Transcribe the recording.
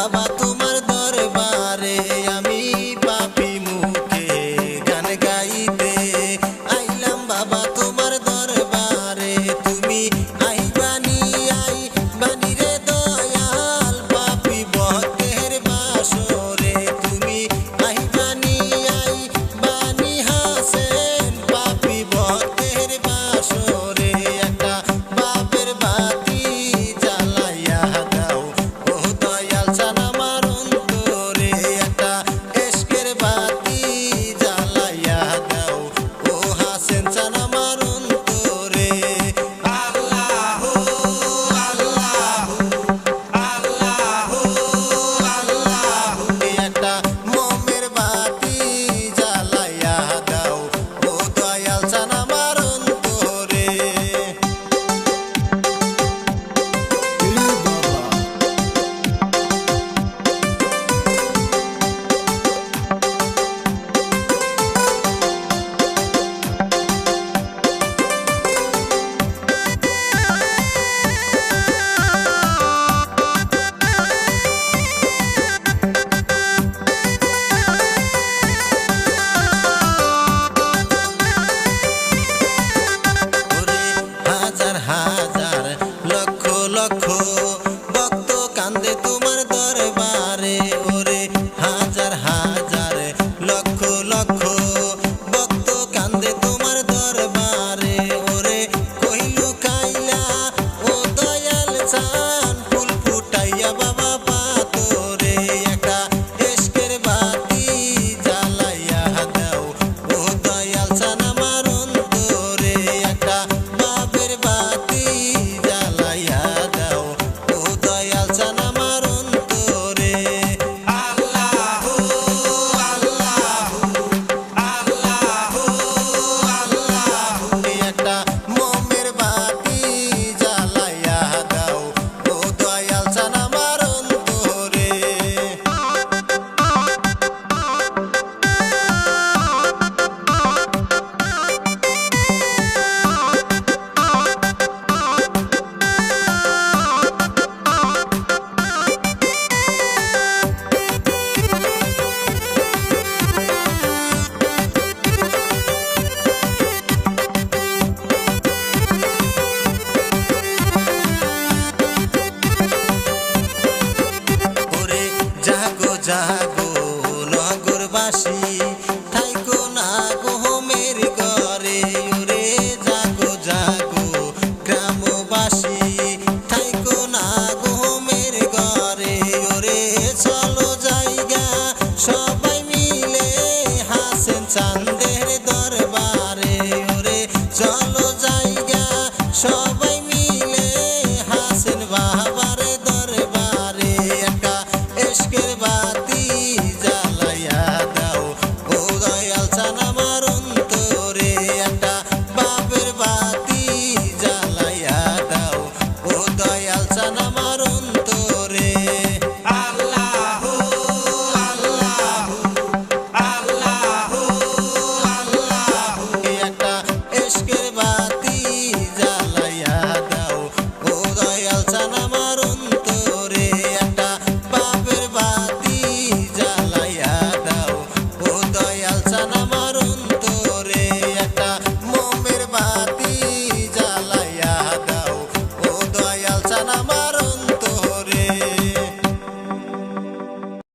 বাবা তোমার দরবারে আমি পাপী মুখে গান গাইতে আইলাম বাবা তোমার দরবারে তুমি আইবানি রে দয়াল পাপী ভক্তের বাসরে তুমি আইবানি হাসেন পাপী ভক্তের বাসরে একটা বাপের বাতি জ্বালাইয়া দাও ও দয়াল চান আমার অন্তরে একটা এশকের বাতি জ্বালাইয়া দাও ও হাসেন চান আমার অন্তরে আল্লাহু আল্লাহু আল্লাহু আল্লাহু একটা মোমের বাতি জ্বালাইয়া দাও ও দয়াল চান আমার অন্তরে হাজার হাজার লক্ষ লক্ষ ভক্ত কান্দে তোমার দরবারে ওরে হাজার হাজার লক্ষ লক্ষ ভক্ত কান্দে তোমার দরবারে ওরে কইলু কাইলা ও দয়াল চান ফুল ফুটাইয়া বাবা পাতরে একটা এশকের বাতি জ্বালাইয়া দাও ও দয়াল চান আমার অন্তরে একটা বাপের বাতি জ্বালাইয়া দাও ও দয়াল চান আমার অন্তরে আল্লাহু আল্লাহু আল্লাহু আল্লাহু একটা মোমের বাতি জ্বালাইয়া দাও ও দয়াল চান আমার অন্তরে ওরে জাগো জাগো